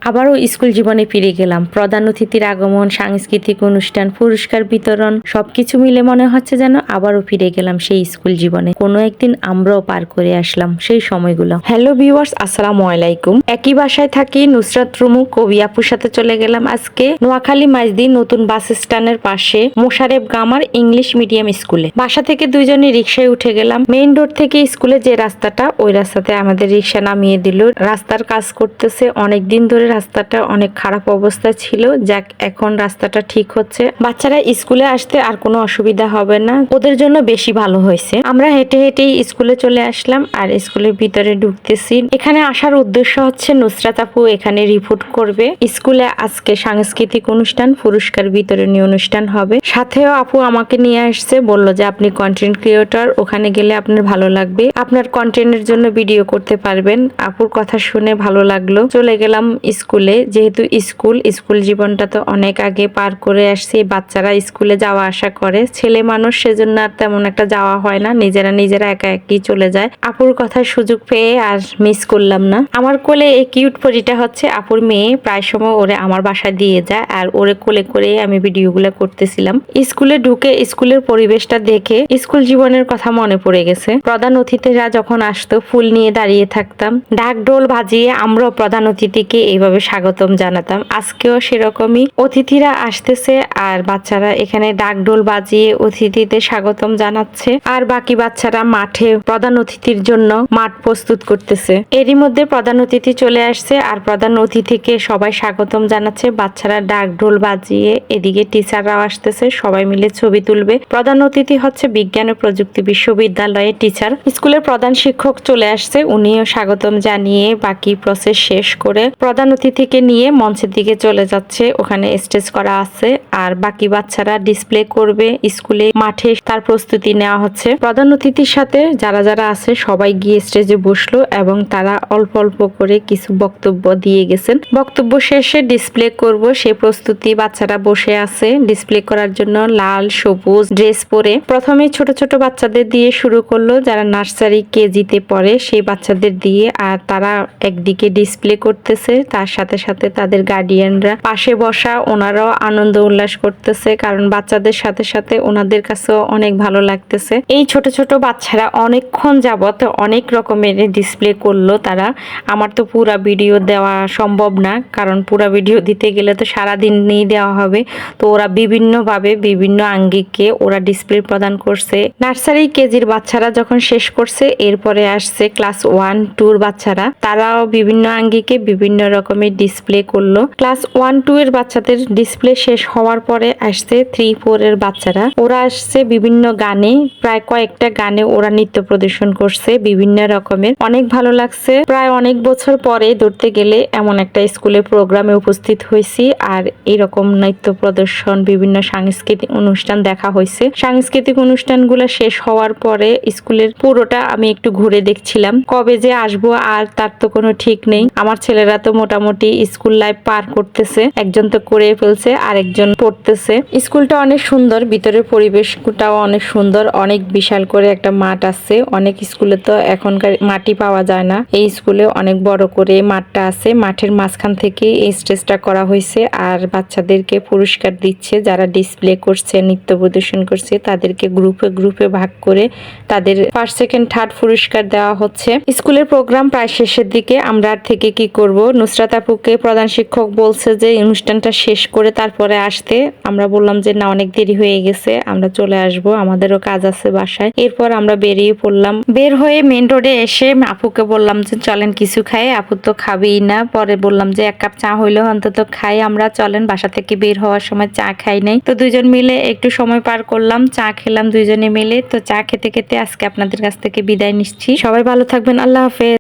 আবারও স্কুল জীবনে ফিরে গেলাম। প্রধান অতিথির আগমন, সাংস্কৃতিক অনুষ্ঠান, পুরস্কার বিতরণ সবকিছু মিলে মনে হচ্ছে যেন আবারও ফিরে গেলাম সেই স্কুল জীবনে। কোনো একদিন আমরাও পার করে আসলাম সেই সময়গুলো। হ্যালো ভিউয়ার্স, আসসালামু আলাইকুম। একই বাসায় থাকি নুসরাত রুমু কবি আপুর সাথে চলে গেলাম আজকে নোয়াখালী মাইজদি নতুন বাস স্ট্যান্ডের পাশে মোশারেফ গামার ইংলিশ মিডিয়াম স্কুলে। বাসা থেকে দুইজনে রিক্সায় উঠে গেলাম। মেইন রোড থেকে স্কুলে যে রাস্তাটা, ওই রাস্তাতে আমাদের রিক্সা নামিয়ে দিল। রাস্তার কাজ করতেছে, অনেকদিন ধরে রাস্তাটা অনেক খারাপ অবস্থা ছিল। যাক, এখন রাস্তাটা ঠিক হচ্ছে, বাচ্চারা স্কুলে আসতে আর কোনো অসুবিধা হবে না, ওদের জন্য বেশি ভালো হয়েছে। আমরা হেঁটে হেঁটেই স্কুলে চলে আসলাম আর স্কুলের ভিতরে ঢুকতেছি। এখানে আসার উদ্দেশ্য হচ্ছে নুসরাত আপু এখানে রিপোর্ট করবে। স্কুলে আজকে সাংস্কৃতিক অনুষ্ঠান, পুরস্কার বিতরণী অনুষ্ঠান হবে। সাথেও আপু আমাকে নিয়ে আসছে, বলল যে আপনি কন্টেন্ট ক্রিয়েটর, ওখানে গেলে আপনার ভালো লাগবে, আপনার কন্টেন্টের জন্য ভিডিও করতে পারবেন। আপুর কথা শুনে ভালো লাগলো। চলে গেলাম স্কুলে। যেহেতু স্কুল জীবনটা তো অনেক আগে পার করে আসছি, বাচ্চারা স্কুলে যাওয়া আসা করে, ছেলে মানুষ, সেজন্য আর তেমন একটা যাওয়া হয় না, নিজেরা একা একই চলে যায়। আপুর কথার সুযোগ পেয়ে আর মিস করলাম না। আমার কোলে এই কিউট পরিটা হচ্ছে আপুর মেয়ে, প্রায় সময় ওরে আমার বাসায় দিয়ে যায় আর ওরে কোলে করে আমি ভিডিওগুলো করতেছিলাম। স্কুলে ঢুকে স্কুলের পরিবেশটা দেখে স্কুল জীবনের কথা মনে পড়ে গেছে। প্রধান অতিথিরা যখন আসতো ফুল নিয়ে দাঁড়িয়ে থাকতাম, ঢাক ঢোল বাজিয়ে আমরাও প্রধান অতিথিকে এইভাবে স্বাগতম জানাতাম। আজকেও সেরকমই অতিথিরা আসতেছে আর বাচ্চারা এখানে ঢাক ঢোল বাজিয়ে অতিথিদের স্বাগতম জানাচ্ছে আর বাকি বাচ্চারা মাঠে প্রধান অতিথির জন্য মাঠ প্রস্তুত করতেছে। এরই মধ্যে প্রধান অতিথি চলে আসছে আর প্রধান অতিথিকে সবাই স্বাগতম জানাচ্ছে। বাচ্চারা ঢাক ঢোল বাজিয়ে, এদিকে টিচাররাও আসতেছে, সবাই মিলে ছবি তুলবে। প্রধান অতিথি হচ্ছে বিজ্ঞান ও প্রযুক্তি বিশ্ববিদ্যালয়ের টিচার। স্কুলের প্রধান শিক্ষক চলে আসছে, উনিও স্বাগতম জানিয়ে বাকি প্রসেস শেষ করে প্রধান অতিথিকে নিয়ে মঞ্চের দিকে চলে যাচ্ছে। ওখানে স্টেজ করা আছে আর বাকি বাচ্চারা ডিসপ্লে করবে স্কুলে, মাঠে তার প্রস্তুতি নেওয়া হচ্ছে। প্রধান অতিথির সাথে যারা আছে সবাই গিয়ে স্টেজে বসলো এবং তারা অল্প অল্প করে কিছু বক্তব্য দিয়ে গেছেন। বক্তব্য শেষে ডিসপ্লে করব সে প্রস্তুতি বাচ্চারা বসে আছে ডিসপ্লে করার জন্য, লাল সবুজ ড্রেস পরে। প্রথমে ছোট ছোট বাচ্চাদের দিয়ে শুরু করলো, যারা নার্সারি কেজিতে পড়ে সেই বাচ্চাদের দিয়ে, আর তারা একদিকে ডিসপ্লে করতেছে, তার সাথে সাথে তাদের গার্ডিয়ানরা পাশে বসা, ওনারাও আনন্দ উল্লাস করতেছে, কারণ বাচ্চাদের সাথে সাথে ওনাদের কাছেও অনেক ভালো লাগতেছে। এই ছোট ছোট বাচ্চারা অনেকক্ষণ যাবত অনেক রকমের ডিসপ্লে করলো তারা। আমার তো পুরা ভিডিও দেওয়া সম্ভব না, কারণ পুরা ভিডিও দিতে গেলে তো সারাদিন নিয়ে দেওয়া হবে। তো ওরা বিভিন্নভাবে বিভিন্ন আঙ্গিকে ওরা ডিসপ্লে প্রদান করছে। নার্সারি কেজির বাচ্চারা যখন শেষ করছে, এরপরে আসছে ক্লাস 1-2 বাচ্চারা, তারাও বিভিন্ন আঙ্গিকে বিভিন্ন রকমের ডিসপ্লে করলো। ক্লাস 1-2 এর বাচ্চাদের ডিসপ্লে শেষ হওয়ার পরে আসছে 3-4 এর বাচ্চারা, ওরা আসছে বিভিন্ন গানে, প্রায় কয়েকটা গানে ওরা নৃত্য প্রদর্শন করছে বিভিন্ন রকমের, অনেক ভালো লাগছে। প্রায় অনেক বছর পরে ধরতে গেলে এমন একটা স্কুলে প্রোগ্রামে উপস্থিত হয়েছি আর এরকম নৃত্য প্রদর্শন, বিভিন্ন সাংস্কৃতিক অনুষ্ঠান দেখা হয়েছে। সাংস্কৃতিক অনুষ্ঠানগুলো শেষ হওয়ার পরে স্কুলের পুরোটা আমি একটু ঘুরে দেখছিলাম। কবে যে আসবো আর তার তো কোনো ঠিক নেই। আমার ছেলেরা তো মোটামুটি স্কুল লাইফ পার করতেছে, একজন তো করে ফেলছে আর একজন পড়তেছে। স্কুলটা অনেক সুন্দর, ভিতরের পরিবেশটাও অনেক সুন্দর, অনেক বিশাল করে একটা মাঠ আছে। অনেক স্কুলে তো এখনকার মাটি পাওয়া যায় না, এই স্কুলে অনেক বড় করে মাঠটা আছে। মাঠের মাঝখান থেকে এই স্টেজটা করা হয়েছে আর বাচ্চাদেরকে পুরস্কার দিচ্ছে, যারা ডিসপ্লে করছে, নৃত্য প্রদর্শন করছে, তাদেরকে গ্রুপে গ্রুপে ভাগ করে তাদের ফার্স্ট সেকেন্ড থার্ড পুরস্কার দেওয়া হচ্ছে। স্কুলের প্রোগ্রাম প্রায় শেষের দিকে। আমরা আর থেকে কি করব, নুসরাত আপুকে প্রধান শিক্ষক বলছে যে অনুষ্ঠানটা শেষ করে তারপরে আসতে। আমরা বললাম যে না, অনেক দেরি হয়ে গেছে, আমরা চলে আসব, আমাদেরও কাজ আছে বাসায়। এরপর আমরা বেরিয়ে পড়লাম। বের হয়ে মেন রোডে এসে আপুকে বললাম যে চলেন কিছু খাই, আপু তো খাবেই না। পরে বললাম যে 1 কাপ চা হইলেও অন্তত খাই আমরা, চলেন। বাসা থেকে বের হওয়ার সময় চা খাই নাই, তো দুইজন মিলে একটু সময় পার করলাম, চা খেলাম দুইজনে মিলে। তো চা খেতে খেতে আজকে আপনাদের কাছ থেকে বিদায় নিচ্ছি। সবাই ভালো থাকবেন, আল্লাহ হাফেজ।